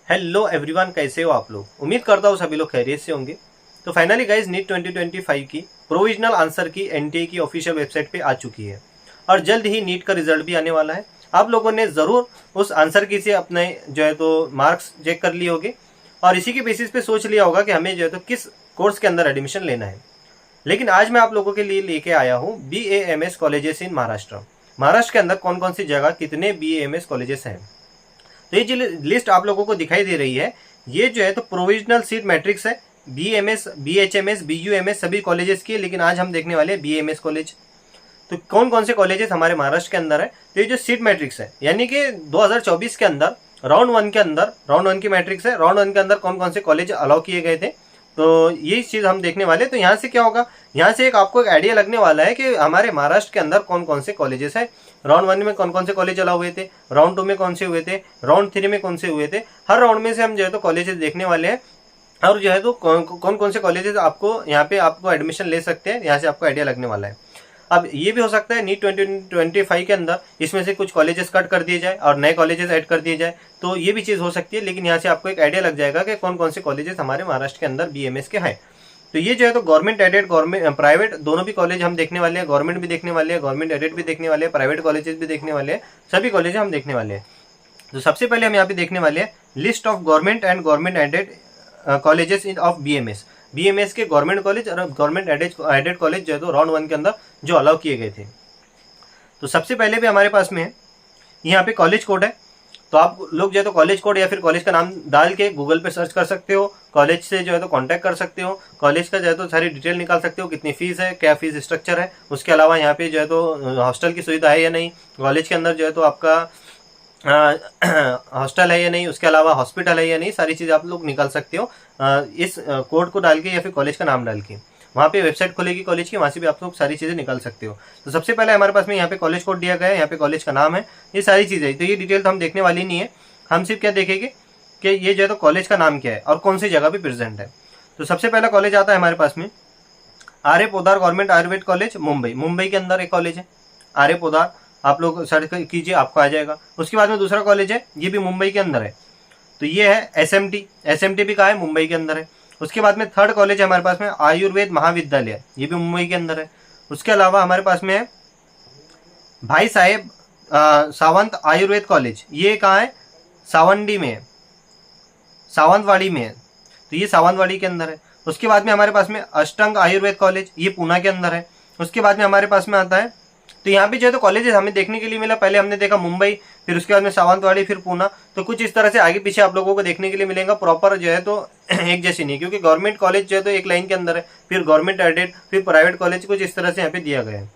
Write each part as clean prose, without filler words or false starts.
Hello everyone, कैसे हो आप लोग। उम्मीद करता हूँ सभी लोग खैरियत से होंगे। तो फाइनली गाइज नीट 2025 की प्रोविजनल आंसर की एनटीए की ऑफिशियल वेबसाइट पे आ चुकी है और जल्द ही नीट का रिजल्ट भी आने वाला है। आप लोगों ने ज़रूर उस आंसर की से अपने जो है तो मार्क्स चेक कर लिए होंगे और इसी के बेसिस पे सोच लिया होगा कि हमें जो है तो किस कोर्स के अंदर एडमिशन लेना है। लेकिन आज मैं आप लोगों के लिए लेके आया हूँ BAMS colleges in Maharashtra. Maharashtra के अंदर कौन कौन सी जगह कितने BAMS कॉलेजेस हैं। तो ये जो लिस्ट आप लोगों को दिखाई दे रही है, ये जो है तो प्रोविजनल सीट मैट्रिक्स है। BMS, BHMS, BUMS सभी कॉलेजेस की, लेकिन आज हम देखने वाले हैं BAMS कॉलेज। तो कौन कौन से कॉलेजेस हमारे महाराष्ट्र के अंदर है। तो ये जो सीट मैट्रिक्स है, यानी कि 2024 के अंदर राउंड वन के अंदर, राउंड वन की मैट्रिक्स है, राउंड वन के अंदर कौन कौन से कॉलेज अलाउ किए गए थे, तो यही चीज़ हम देखने वाले हैं। तो यहाँ से क्या होगा, यहाँ से एक आपको एक आइडिया लगने वाला है कि हमारे महाराष्ट्र के अंदर कौन कौन से कॉलेजेस हैं। राउंड वन में कौन कौन से कॉलेज अलाउ हुए थे, राउंड टू में कौन से हुए थे, राउंड थ्री में कौन से हुए थे। हर राउंड में से हम जो है तो कॉलेजेस देखने वाले हैं और जो है तो कौन कौन से कॉलेजेस आपको यहाँ पे आपको एडमिशन ले सकते हैं, यहाँ से आपको आइडिया लगने वाला है। अब ये भी हो सकता है नीट 2025 के अंदर इसमें से कुछ कॉलेजेस कट कर दिए जाए और नए कॉलेजेस ऐड कर दिए जाए, तो ये भी चीज़ हो सकती है। लेकिन यहाँ से आपको एक आइडिया लग जाएगा कि कौन कौन से कॉलेजेस हमारे महाराष्ट्र के अंदर BMS के हैं। तो ये जो है तो गवर्नमेंट एडेड, गवर्नमेंट प्राइवेट दोनों भी कॉलेज हम देखने वाले हैं। गवर्नमेंट भी देखने वाले हैं, गवर्नमेंट एडेड भी देखने वाले हैं, प्राइवेट कॉलेजेस भी देखने वाले हैं, सभी कॉलेज हम देखने वाले हैं। तो सबसे पहले हम यहाँ पे देखने वाले हैं list of government and government aided colleges in of BMS के गवर्नमेंट कॉलेज और गवर्नमेंट एडेड कॉलेज जो है तो राउंड वन के अंदर जो अलाउ किए गए थे। तो सबसे पहले भी हमारे पास में है यहाँ पे कॉलेज कोड है। तो आप लोग जो है तो कॉलेज कोड या फिर कॉलेज का नाम डाल के गूगल पे सर्च कर सकते हो, कॉलेज से जो है तो कांटेक्ट कर सकते हो, कॉलेज का जो है तो सारी डिटेल निकाल सकते हो, कितनी फीस है, क्या फीस स्ट्रक्चर है। उसके अलावा यहाँ पे जो है तो हॉस्टल की सुविधा है या नहीं, कॉलेज के अंदर जो है तो आपका हॉस्टल है या नहीं, उसके अलावा हॉस्पिटल है या नहीं, सारी चीज़ आप लोग निकाल सकते हो इस कोड को डाल के या फिर कॉलेज का नाम डाल के। वहाँ पे वेबसाइट खुलेगी कॉलेज की, वहाँ से भी आप लोग सारी चीज़ें निकाल सकते हो। तो सबसे पहले हमारे पास में यहाँ पे कॉलेज कोड दिया गया है, यहाँ पे कॉलेज का नाम है, ये सारी चीज़ें। तो ये डिटेल तो हम देखने वाली नहीं है, हम सिर्फ क्या देखेंगे कि ये जो है तो कॉलेज का नाम क्या है और कौन सी जगह पे प्रेजेंट है। तो सबसे पहला कॉलेज आता है हमारे पास में आर्य पोदार गवर्नमेंट आयुर्वेद कॉलेज, मुंबई के अंदर एक कॉलेज है आर्य पोदार। आप लोग सर्च कीजिए, आपको आ जाएगा। उसके बाद में दूसरा कॉलेज है, ये भी मुंबई के अंदर है, तो ये है SMT भी कहाँ है, मुंबई के अंदर है। उसके बाद में थर्ड कॉलेज है हमारे पास में आयुर्वेद महाविद्यालय, ये भी मुंबई के अंदर है। उसके अलावा हमारे पास में है भाई साहेब सावंत आयुर्वेद कॉलेज, ये कहाँ है, सावंडी में है, सावंतवाड़ी में है, तो ये सावंतवाड़ी के अंदर है। उसके बाद में हमारे पास में अष्टांग आयुर्वेद कॉलेज, ये पूना के अंदर है। उसके बाद में हमारे पास में आता है, तो यहाँ पे जो है तो कॉलेजेस हमें देखने के लिए मिला। पहले हमने देखा मुंबई, फिर उसके बाद में सावंतवाड़ी, फिर पूना। तो कुछ इस तरह से आगे पीछे आप लोगों को देखने के लिए मिलेगा, प्रॉपर जो है तो एक जैसी नहीं, क्योंकि गवर्नमेंट कॉलेज जो है तो एक लाइन के अंदर है, फिर गवर्नमेंट एडेड, फिर प्राइवेट कॉलेज, कुछ इस तरह से यहाँ पे दिया गया है।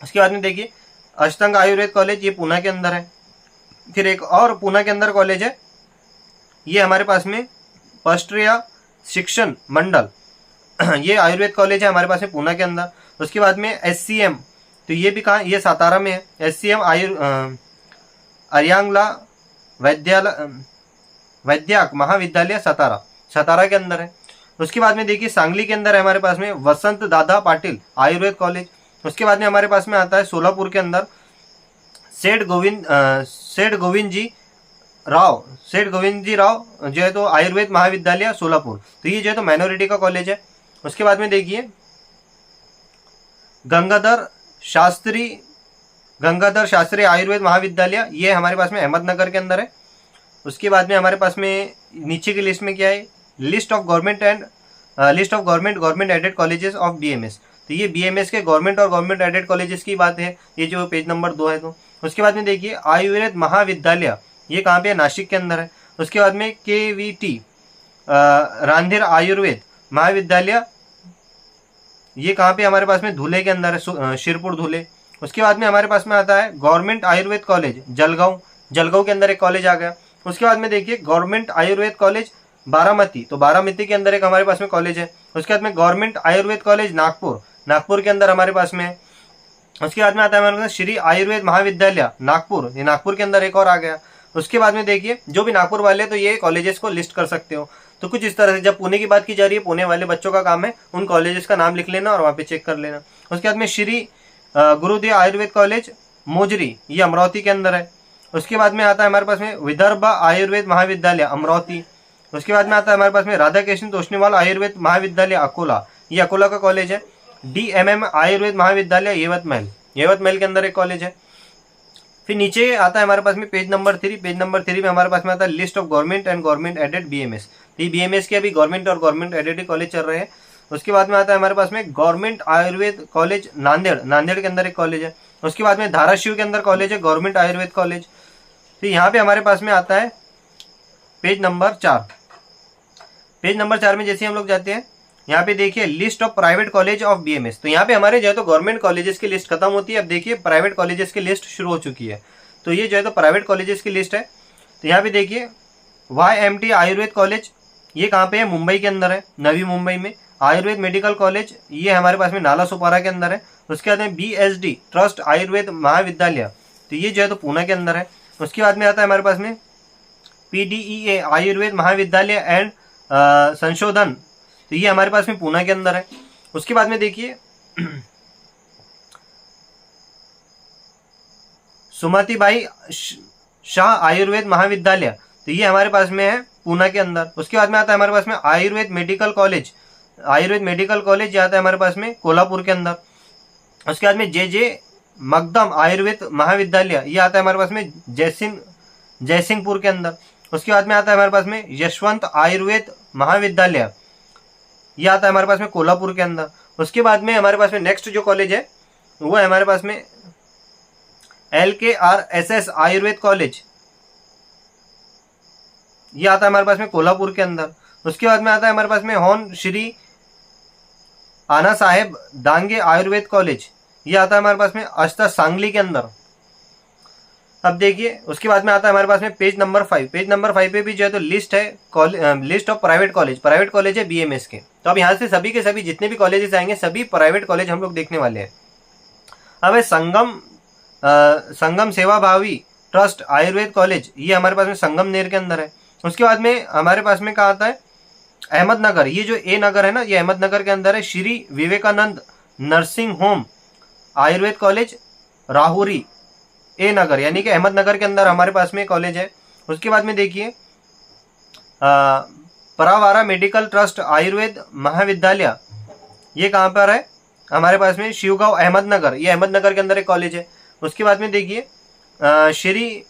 उसके बाद में देखिए अष्टांग आयुर्वेद कॉलेज, ये पूना के अंदर है। फिर एक और पूना के अंदर कॉलेज है, ये हमारे पास में पष्ट्रिया शिक्षण मंडल, ये आयुर्वेद कॉलेज है हमारे पास में पूना के अंदर। उसके बाद में SCM, तो ये भी कहाँ, ये सातारा में है, SCM अरियांगला वैद्याक महाविद्यालय सातारा के अंदर है। उसके बाद में देखिए सांगली के अंदर है हमारे पास में वसंत दादा पाटिल आयुर्वेद कॉलेज। उसके बाद में हमारे पास में आता है सोलापुर के अंदर सेठ गोविंद जी राव जो है तो आयुर्वेद महाविद्यालय सोलापुर, तो ये जो है तो माइनॉरिटी का कॉलेज है। उसके बाद में देखिए गंगाधर शास्त्री आयुर्वेद महाविद्यालय, ये हमारे पास में अहमदनगर के अंदर है। उसके बाद में हमारे पास में नीचे की लिस्ट में क्या है, list of government aided colleges of BMS, तो ये BMS के गवर्नमेंट और गवर्नमेंट एडेड कॉलेजेस की बात है, ये जो पेज नंबर 2 है। तो उसके बाद में देखिए आयुर्वेद महाविद्यालय, ये कहाँ पे है, नासिक के अंदर है। उसके बाद में KVT रांधेर आयुर्वेद महाविद्यालय, ये कहाँ पे हमारे पास में धुले के अंदर है, शिरपुर धुले। उसके बाद में हमारे पास में आता है गवर्नमेंट आयुर्वेद कॉलेज जलगांव के अंदर एक कॉलेज आ गया। उसके बाद में देखिए गवर्नमेंट आयुर्वेद कॉलेज बारामती, तो बारामती के अंदर एक हमारे पास में कॉलेज है। उसके बाद में गवर्नमेंट आयुर्वेद कॉलेज नागपुर के अंदर हमारे पास में है। उसके बाद में आता है हमारे पास श्री आयुर्वेद महाविद्यालय नागपुर, ये नागपुर के अंदर एक और आ गया। उसके बाद में देखिए जो भी नागपुर वाले तो ये कॉलेजेस को लिस्ट कर सकते हो। तो कुछ इस तरह से जब पुणे की बात की जा रही है, पुणे वाले बच्चों का काम है उन कॉलेजेस का नाम लिख लेना और वहाँ पे चेक कर लेना। उसके बाद में श्री गुरुदेव आयुर्वेद कॉलेज मोजरी, ये अमरावती के अंदर है। उसके बाद में आता है हमारे पास में विदर्भ आयुर्वेद महाविद्यालय अमरावती। उसके बाद में आता है हमारे पास में राधा कृष्ण तोष्णीवाल आयुर्वेद महाविद्यालय अकोला, ये अकोला का कॉलेज है। DMM आयुर्वेद महाविद्यालय यवतमाल, यवतमाल के अंदर एक कॉलेज है। फिर नीचे आता है हमारे पास में पेज नंबर 3, पेज नंबर 3 में हमारे पास में आता है list of government and government aided BMS। ये BMS के अभी गवर्नमेंट और गवर्नमेंट एडेड कॉलेज चल रहे हैं। उसके बाद में आता है हमारे पास में गवर्नमेंट आयुर्वेद कॉलेज नांदेड़, नांदेड़ के अंदर एक कॉलेज है। उसके बाद में धाराशिव के अंदर कॉलेज है गवर्नमेंट आयुर्वेद कॉलेज। तो यहाँ पे हमारे पास में आता है पेज नंबर 4। पेज नंबर 4 में जैसे हम लोग जाते हैं, यहाँ पे देखिए list of private college of BMS। तो यहाँ पे हमारे जो है तो गवर्नमेंट कॉलेजेस की लिस्ट खत्म होती है, अब देखिए प्राइवेट कॉलेजेस की लिस्ट शुरू हो चुकी है। तो ये जो है तो प्राइवेट कॉलेजेस की लिस्ट है। तो यहाँ पे देखिए YMT आयुर्वेद कॉलेज, ये कहाँ पे है, मुंबई के अंदर है, नवी मुंबई में। आयुर्वेद मेडिकल कॉलेज, ये हमारे पास में नाला सोपारा के अंदर है। उसके बाद में BSD ट्रस्ट आयुर्वेद महाविद्यालय, तो ये जो है तो पूना के अंदर है। उसके बाद में आता है हमारे पास में PDEA आयुर्वेद महाविद्यालय एंड संशोधन, तो ये हमारे पास में पूना के अंदर है। उसके बाद में देखिए सुमतिबाई शाह आयुर्वेद महाविद्यालय, तो ये हमारे पास में है पूना के अंदर। उसके बाद में आता है हमारे पास में Ayurveda medical college, Ayurveda medical college ये आता है हमारे पास में कोल्हापुर के अंदर। उसके बाद में JJ मकदम आयुर्वेद महाविद्यालय, ये आता है हमारे पास में जयसिंहपुर के अंदर। उसके बाद में आता है हमारे पास में यशवंत आयुर्वेद महाविद्यालय, ये आता है हमारे पास में कोल्हापुर के अंदर। उसके बाद में हमारे पास में नेक्स्ट जो कॉलेज है वो है हमारे पास में LKRSS आयुर्वेद कॉलेज, ये आता है हमारे पास में कोल्हापुर के अंदर। उसके बाद में आता है हमारे पास में होन श्री आना साहेब दांगे आयुर्वेद कॉलेज, ये आता है हमारे पास में अस्ता सांगली के अंदर। अब देखिए उसके बाद में आता है हमारे पास में पेज नंबर 5। पेज नंबर 5 पे भी जो है तो लिस्ट है list of private college, private college है BMS के। तो अब यहाँ से सभी के सभी जितने भी कॉलेजेस आएंगे सभी प्राइवेट कॉलेज हम लोग देखने वाले हैं। अब है संगम सेवा भावी ट्रस्ट आयुर्वेद कॉलेज, ये हमारे पास में संगमनेर के अंदर है। उसके बाद में हमारे पास में कहा आता है अहमदनगर, ये जो A नगर है ना, ये अहमदनगर के अंदर है। Shri Vivekanand nursing home Ayurved college Rahuri A Nagar, यानी कि अहमदनगर के अंदर हमारे पास में कॉलेज है। उसके बाद में देखिए परावारा मेडिकल ट्रस्ट आयुर्वेद महाविद्यालय, ये कहाँ पर है, हमारे पास में शिवगांव अहमदनगर, ये अहमदनगर के अंदर एक कॉलेज है। उसके बाद में देखिए श्री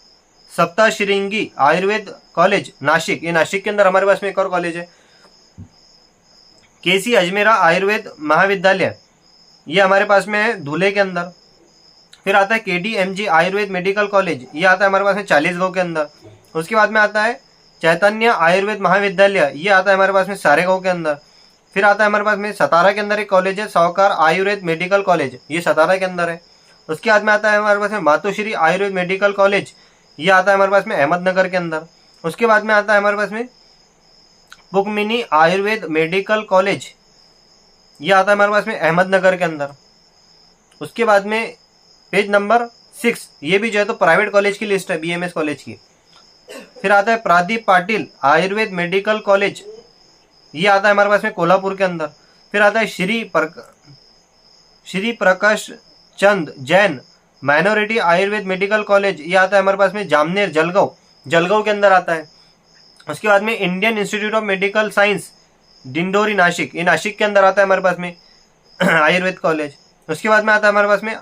सप्ताश्रृंगी आयुर्वेद कॉलेज नासिक, ये नासिक के अंदर हमारे पास में एक और कॉलेज है। KC अजमेरा आयुर्वेद महाविद्यालय, ये हमारे पास में है धुले के अंदर। फिर आता है KDMG आयुर्वेद मेडिकल कॉलेज, ये आता है हमारे पास में 40 के अंदर। उसके बाद में आता है चैतन्य आयुर्वेद महाविद्यालय, ये आता है हमारे पास में सारेगांव के अंदर। फिर आता है हमारे पास में सतारा के अंदर एक कॉलेज है सावकार आयुर्वेद मेडिकल कॉलेज, ये सतारा के अंदर है। उसके बाद में आता है हमारे पास में मातोश्री आयुर्वेद मेडिकल कॉलेज, ये आता है हमारे पास में अहमदनगर के अंदर। उसके बाद में आता है हमारे पास में पुकमिनी आयुर्वेद मेडिकल कॉलेज, ये आता है हमारे पास में अहमदनगर के अंदर। उसके बाद में पेज नंबर 6, ये भी जो है तो प्राइवेट कॉलेज की लिस्ट है BMS कॉलेज की। फिर आता है प्रादीप पाटिल आयुर्वेद मेडिकल कॉलेज, ये आता है हमारे पास में कोल्हापुर के अंदर। फिर आता है Shri Prakash Chand Jain minority Ayurved medical college, ये आता है हमारे पास में जामनेर जलगांव के अंदर आता है। उसके बाद में Indian institute of medical science Dindori Nashik, ये नासिक के अंदर आता है हमारे पास में आयुर्वेद कॉलेज। उसके बाद में आता है हमारे पास में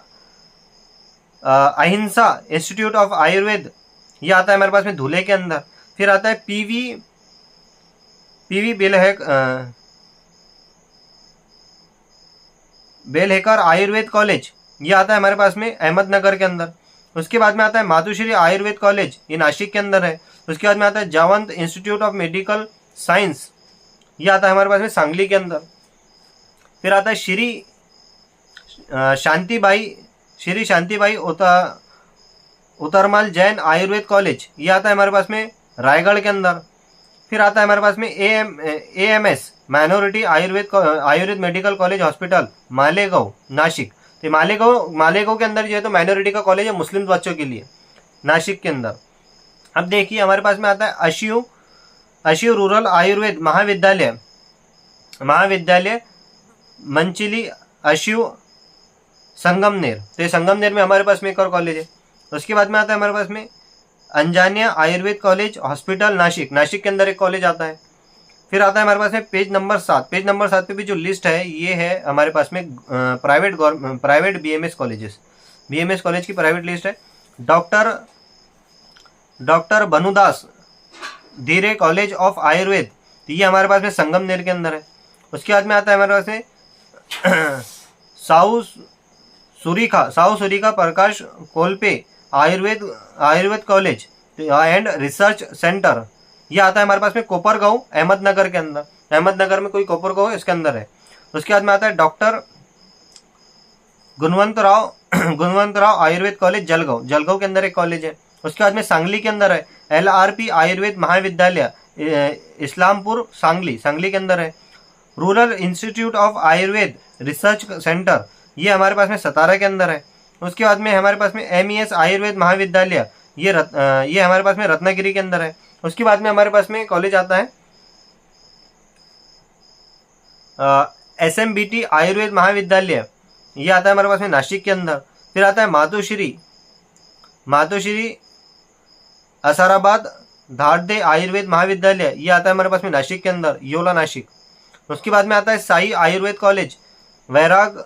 अहिंसा इंस्टीट्यूट ऑफ आयुर्वेद, ये आता है हमारे पास में धुले के अंदर। फिर आता है पीवी बेलहेकर आयुर्वेद कॉलेज, ये आता है हमारे पास में अहमदनगर के अंदर। उसके बाद में आता है मातुश्री आयुर्वेद कॉलेज, ये नासिक के अंदर है। उसके बाद में आता है जावंत इंस्टीट्यूट ऑफ मेडिकल साइंस, ये आता है हमारे पास में सांगली के अंदर। फिर आता है श्री शांतिबाई उतरमाल जैन आयुर्वेद कॉलेज, ये आता है हमारे पास में रायगढ़ के अंदर। फिर आता है हमारे पास में AMS minority Ayurved medical college hospital Malegaon Nashik, तो मालेगांव के अंदर जो है तो माइनॉरिटी का कॉलेज है मुस्लिम बच्चों के लिए नासिक के अंदर। अब देखिए हमारे पास में आता है अशिव रूरल आयुर्वेद महाविद्यालय मंचिली अशिव संगमनेर, तो ये संगमनेर में हमारे पास में एक और कॉलेज है। उसके बाद में आता है हमारे पास में अंजानिया आयुर्वेद कॉलेज हॉस्पिटल नासिक, नासिक के अंदर एक कॉलेज आता है। फिर आता है हमारे पास में पेज नंबर 7, पेज नंबर 7 पे भी जो लिस्ट है ये है हमारे पास में private BMS colleges, BMS college की प्राइवेट लिस्ट है। डॉक्टर बनुदास धीरे कॉलेज ऑफ आयुर्वेद, तो ये हमारे पास में संगमनेर के अंदर है। उसके बाद में आता है हमारे पास में Sau Surekha Prakash Kolpe Ayurved college and research centre, ये आता है हमारे पास में कोपरगांव अहमदनगर के अंदर, अहमदनगर में कोई कोपरगांव इसके अंदर है। उसके बाद में आता है डॉक्टर गुणवंतराव आयुर्वेद कॉलेज जलगांव के अंदर एक कॉलेज है। उसके बाद में सांगली के अंदर है LRP आयुर्वेद महाविद्यालय इस्लामपुर सांगली के अंदर है। Rural institute of Ayurveda research centre, ये हमारे पास में सतारा के अंदर है। उसके बाद में हमारे पास में MES आयुर्वेद महाविद्यालय, ये हमारे पास में रत्नागिरी के अंदर है। उसके बाद में हमारे पास में कॉलेज आता है SMBT आयुर्वेद महाविद्यालय, ये आता है हमारे पास में नासिक के अंदर। फिर आता है मातोश्री असाराबाद धारदे आयुर्वेद महाविद्यालय, ये आता है हमारे पास में नासिक के अंदर, योला नासिक। उसके बाद में आता है साई आयुर्वेद कॉलेज वैराग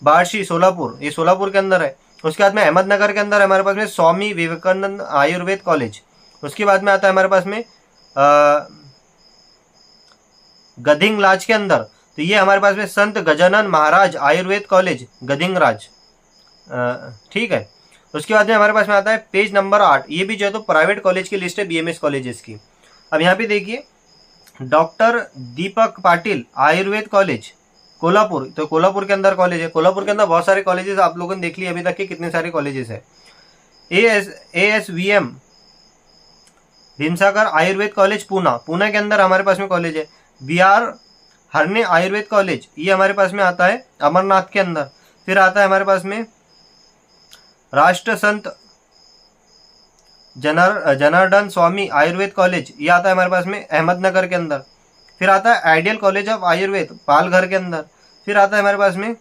बार्शी सोलापुर, ये सोलापुर के अंदर है। उसके बाद में अहमदनगर के अंदर हमारे पास में स्वामी विवेकानंद आयुर्वेद कॉलेज। उसके बाद में आता है हमारे पास में गधिंगराज के अंदर, तो ये हमारे पास में संत गजानन महाराज आयुर्वेद कॉलेज गधिंगराज, ठीक है। उसके बाद में हमारे पास में आता है पेज नंबर 8, ये भी जो है तो प्राइवेट कॉलेज की लिस्ट है बीएमएस कॉलेजेस की। अब यहाँ पे देखिए डॉक्टर दीपक पाटिल आयुर्वेद कॉलेज कोल्हापुर, तो कोल्हापुर के अंदर कॉलेज है। कोल्हापुर के अंदर बहुत सारे कॉलेजेस आप लोगों ने देख लिए अभी तक के, कितने सारे कॉलेजेस है। ASVM भीमसागर आयुर्वेद कॉलेज पूना के अंदर हमारे पास में कॉलेज है। BR हरने आयुर्वेद कॉलेज, ये हमारे पास में आता है अमरनाथ के अंदर। फिर आता है हमारे पास में राष्ट्र संत जनार्दन स्वामी आयुर्वेद कॉलेज, ये आता है हमारे पास में अहमदनगर के अंदर। फिर आता है ideal college of Ayurveda Palghar के अंदर। फिर आता है हमारे पास में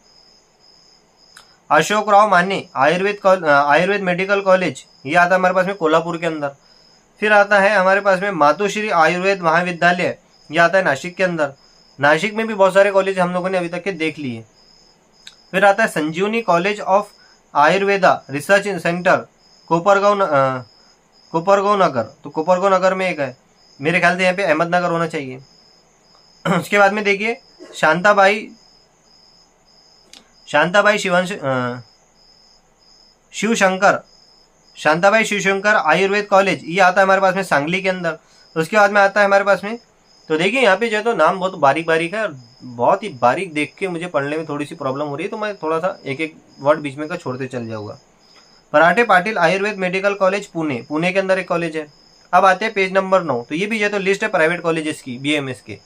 अशोक राव माने आयुर्वेद मेडिकल कॉलेज, ये आता है हमारे पास में कोल्हापुर के अंदर। फिर आता है हमारे पास में मातोश्री आयुर्वेद महाविद्यालय, ये आता है नासिक के अंदर। नासिक में भी बहुत सारे कॉलेज हम लोगों ने अभी तक के देख लिए। फिर आता है Sanjivani college of Ayurveda research centre Kopargaon Nagar, तो कोपरगांव नगर में एक है, मेरे ख्याल से यहाँ पे अहमदनगर होना चाहिए। उसके बाद में देखिए शांताबाई शिवशंकर आयुर्वेद कॉलेज, ये आता है हमारे पास में सांगली के अंदर। उसके बाद में आता है हमारे पास में, तो देखिए यहाँ पे जो है तो नाम बहुत बारीक बारीक है और बहुत ही बारीक देख के मुझे पढ़ने में थोड़ी सी प्रॉब्लम हो रही है, तो मैं थोड़ा सा एक एक वर्ड बीच में का छोड़ते चल जाऊंगा। पराठे पाटिल आयुर्वेद मेडिकल कॉलेज पुणे के अंदर एक कॉलेज है। अब आते हैं पेज नंबर 9, तो ये भी जो है तो लिस्ट है प्राइवेट कॉलेजेस की बीएमएस के।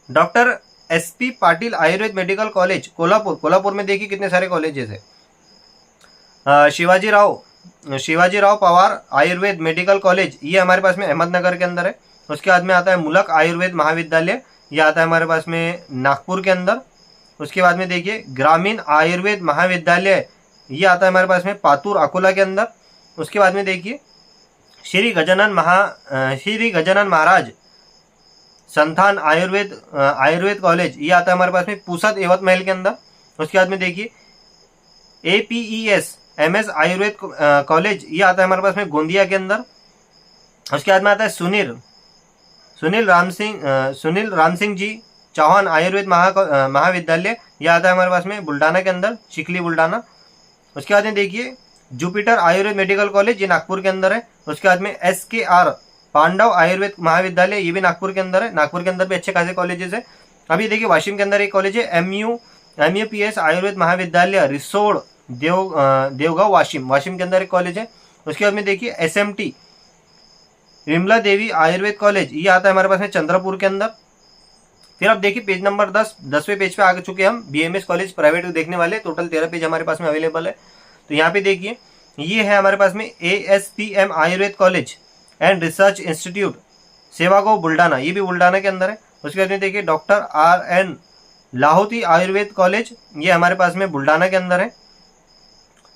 Doctor SP Patil Ayurveda medical college Kolhapur में देखिए कितने सारे कॉलेजेस है। शिवाजीराव पवार आयुर्वेद मेडिकल कॉलेज, ये हमारे पास में अहमदनगर के अंदर है। उसके बाद में आता है मुलक आयुर्वेद महाविद्यालय, ये आता है हमारे पास में नागपुर के अंदर। उसके बाद में देखिए ग्रामीण आयुर्वेद महाविद्यालय, ये आता है हमारे पास में पातूर अकोला के अंदर। उसके बाद में देखिए श्री गजानन महाराज संस्थान आयुर्वेद कॉलेज, ये आता है हमारे पास में पूसद यवतमहल के अंदर। उसके बाद में देखिए APES MS आयुर्वेद कॉलेज, ये आता है हमारे पास में गोंदिया के अंदर। उसके बाद में आता है सुनील राम सिंह जी चौहान आयुर्वेद महाविद्यालय, यह आता है हमारे पास में बुल्डाना के अंदर, चिखली बुल्डाना। उसके बाद में देखिए जुपिटर आयुर्वेद मेडिकल कॉलेज, ये नागपुर के अंदर है। उसके बाद में SKR पांडव आयुर्वेद महाविद्यालय, ये भी नागपुर के अंदर है। नागपुर के अंदर भी अच्छे खासे कॉलेजेस है। अभी देखिए वाशिम के अंदर एक कॉलेज है MUPS आयुर्वेद महाविद्यालय रिसोड देवगांव वाशिम के अंदर एक कॉलेज है। उसके बाद में देखिए SMT विमला देवी आयुर्वेद कॉलेज, ये आता है हमारे पास में चंद्रपुर के अंदर। फिर अब देखिए पेज नंबर 10वें पेज पे आ चुके हम BMS कॉलेज प्राइवेट देखने वाले। टोटल 13 पेज हमारे पास में अवेलेबल है। तो यहाँ पे देखिए ये है हमारे पास में ASPM Ayurved college and research institute Sevagaon Buldhana, ये भी बुल्डाना के अंदर है। उसके बाद में देखिए डॉक्टर RN लाहौती आयुर्वेद कॉलेज, ये हमारे पास में बुल्डाना के अंदर है।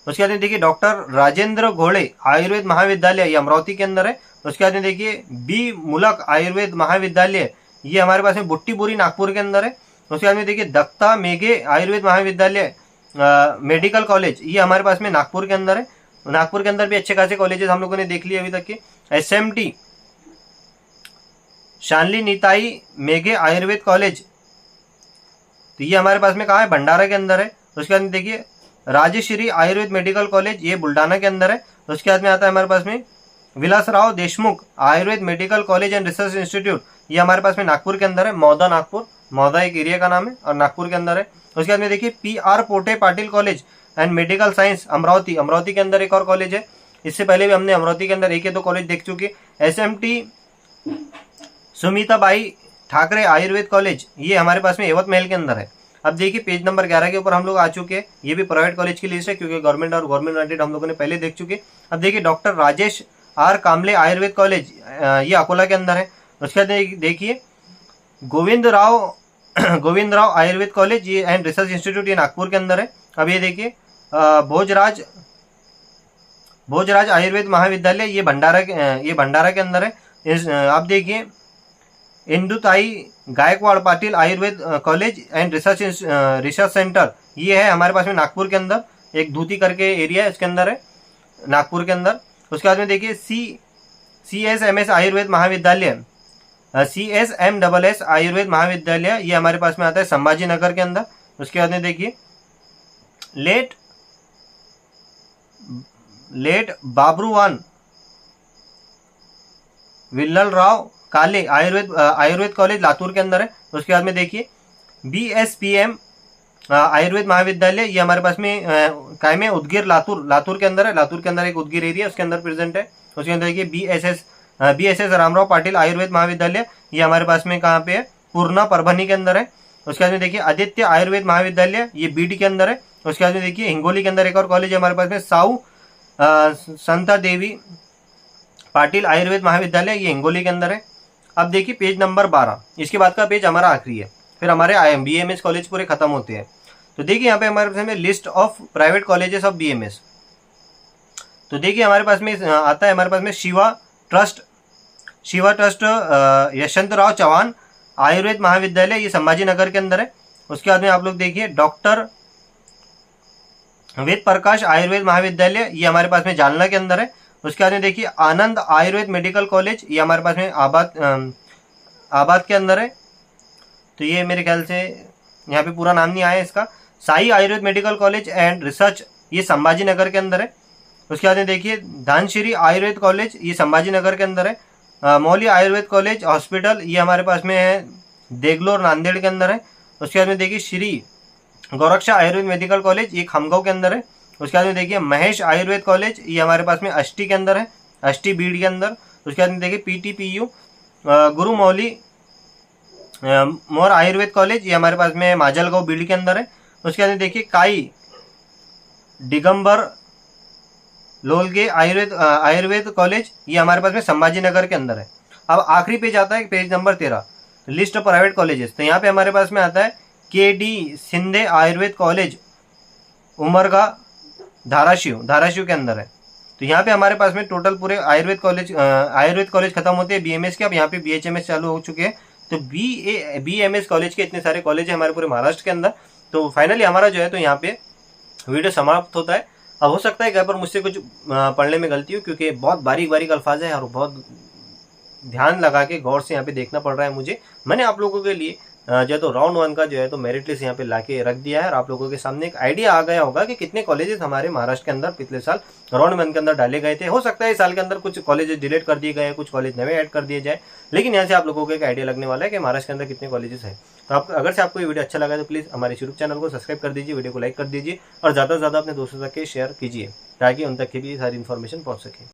उसके बाद में देखिए डॉक्टर राजेंद्र घोड़े आयुर्वेद महाविद्यालय, ये अमरावती के अंदर है। उसके बाद में देखिए बी मुलक आयुर्वेद महाविद्यालय, ये हमारे पास में बुट्टीपुरी नागपुर के अंदर है। उसके बाद में देखिए दत्ता मेघे आयुर्वेद महाविद्यालय मेडिकल कॉलेज, ये हमारे पास में नागपुर के अंदर है। नागपुर के अंदर भी अच्छे खासे कॉलेजेस हम लोगों ने देख लिए अभी तक के। SMT शानली नीताई मेघे आयुर्वेद कॉलेज, तो ये हमारे पास में कहाँ है, भंडारा के अंदर है। उसके बाद में देखिए राजश्री आयुर्वेद मेडिकल कॉलेज, ये बुल्ढाना के अंदर है। उसके बाद में आता है हमारे पास में Vilasrao Deshmukh Ayurveda medical college and research institute, ये हमारे पास में नागपुर के अंदर है। मौदा नागपुर, मौदा एक एरिया का नाम है और नागपुर के अंदर है। उसके बाद में देखिए PR Pote Patil college and medical science Amravati, Amravati के अंदर एक और कॉलेज है। इससे पहले भी हमने अमरावती के अंदर एक या दो कॉलेज देख चुके। SMT सुमिताबाई ठाकरे आयुर्वेद कॉलेज, ये हमारे पास में यवतमहल के अंदर है। अब देखिए पेज नंबर 11 के ऊपर हम लोग आ चुके हैं। ये भी प्राइवेट कॉलेज की लिस्ट है क्योंकि गवर्नमेंट और गवर्नमेंट रेटेड हम लोगों ने पहले देख चुके। अब देखिए डॉक्टर राजेश R कामले आयुर्वेद कॉलेज, ये अकोला के अंदर है। उसके बाद देखिए गोविंद राव आयुर्वेद कॉलेज ये एंड रिसर्च इंस्टीट्यूट, ये नागपुर के अंदर है। अब ये देखिए भोजराज आयुर्वेद महाविद्यालय, ये भंडारा के अंदर है। आप देखिए Indutai Gaikwad Patil Ayurved college and research centre, ये है हमारे पास में नागपुर के अंदर, एक धूती करके एरिया है इसके अंदर है नागपुर के अंदर। उसके बाद में देखिए CSMS आयुर्वेद महाविद्यालय, CSMSS आयुर्वेद महाविद्यालय, ये हमारे पास में आता है संभाजी नगर के अंदर। उसके बाद में देखिए लेट बाबरूवान विल्लल राव काले आयुर्वेद कॉलेज लातूर के अंदर है। उसके बाद में देखिए BSPM आयुर्वेद महाविद्यालय, ये हमारे पास में काय में उदगीर लातूर के अंदर है। लातूर के अंदर एक उदगीर एरिया उसके अंदर प्रेजेंट है। उसके अंदर देखिए BSS रामराव पाटिल आयुर्वेद महाविद्यालय, ये हमारे पास में कहाँ पे है, पूर्णा परभनी के अंदर है। उसके बाद में देखिए आदित्य आयुर्वेद महाविद्यालय, ये बीड के अंदर है। उसके बाद में देखिए हिंगोली के अंदर एक और कॉलेज है हमारे पास में, साऊ संता देवी पाटिल आयुर्वेद महाविद्यालय, ये हिंगोली के अंदर है। अब देखिए पेज नंबर 12, इसके बाद का पेज हमारा आखिरी है, फिर हमारे BMS कॉलेज पूरे खत्म होते हैं। तो देखिए यहाँ पे हमारे पास में list of private colleges of BMS। तो देखिए हमारे पास में आता है हमारे पास में शिवा ट्रस्ट यशवंतराव चौहान आयुर्वेद महाविद्यालय, ये संभाजी नगर के अंदर है। उसके बाद में आप लोग देखिए डॉक्टर वेद प्रकाश आयुर्वेद महाविद्यालय, ये हमारे पास में जालना के अंदर है। उसके बाद में देखिए आनंद आयुर्वेद मेडिकल कॉलेज, ये हमारे पास में आबाद के अंदर है। तो ये मेरे ख्याल से यहाँ पे पूरा नाम नहीं आया इसका। Sai Ayurveda medical college and research, ये संभाजी नगर के अंदर है। उसके बाद में देखिए धनश्री आयुर्वेद कॉलेज, ये संभाजी नगर के अंदर है। मौली आयुर्वेद कॉलेज हॉस्पिटल, ये हमारे पास में है देगलोर नांदेड़ के अंदर है। उसके बाद में देखिए श्री गौरक्षा आयुर्वेद मेडिकल कॉलेज, ये खामगांव के अंदर है। उसके बाद में देखिए महेश आयुर्वेद कॉलेज, ये हमारे पास में अष्टी के अंदर है, अष्टी बीड के अंदर। उसके बाद में देखिए PTPU गुरु मौली मोर आयुर्वेद कॉलेज, ये हमारे पास में माजलगांव बीड के अंदर है। उसके बाद में देखिए काई दिगंबर लोलगे आयुर्वेद कॉलेज, ये हमारे पास में संभाजी नगर के अंदर है। अब आखिरी पेज आता है page number 13, list of private colleges. तो यहाँ पे हमारे पास में आता है KD सिंधे आयुर्वेद कॉलेज उमरगा धाराशिव के अंदर है। तो यहाँ पे हमारे पास में टोटल पूरे आयुर्वेद कॉलेज खत्म होते हैं BMS के। अब यहाँ पे BHMS चालू हो चुके हैं। तो BMS कॉलेज के इतने सारे कॉलेज है हमारे पूरे महाराष्ट्र के अंदर। तो फाइनली हमारा जो है तो यहाँ पे वीडियो समाप्त होता है। अब हो सकता है कहीं पर मुझसे कुछ पढ़ने में गलती हो, क्योंकि बहुत बारीक अल्फाज है और बहुत ध्यान लगा के गौर से यहाँ पे देखना पड़ रहा है मुझे। मैंने आप लोगों के लिए जो है तो राउंड 1 का जो है तो मेरिट लिस्ट यहाँ पे लाके रख दिया है और आप लोगों के सामने एक आइडिया आ गया होगा कि कितने कॉलेजेस हमारे महाराष्ट्र के अंदर पिछले साल राउंड 1 के अंदर डाले गए थे। हो सकता है इस साल के अंदर कुछ कॉलेजेस डिलीट कर दिए गए, कुछ कॉलेज नए ऐड कर दिए जाए, लेकिन यहाँ से आप लोगों को एक आइडिया लगने वाला है कि महाराष्ट्र के अंदर कितने कॉलेजेस हैं। तो आप अगर से आपको ये वीडियो अच्छा लगा तो प्लीज़ हमारे यूट्यूब चैनल को सब्सक्राइब कर दीजिए, वीडियो को लाइक कर दीजिए और ज़्यादा से ज़्यादा अपने दोस्तों तक के शेयर कीजिए ताकि उन तक की भी सारी इन्फॉर्मेशन पहुँच सके।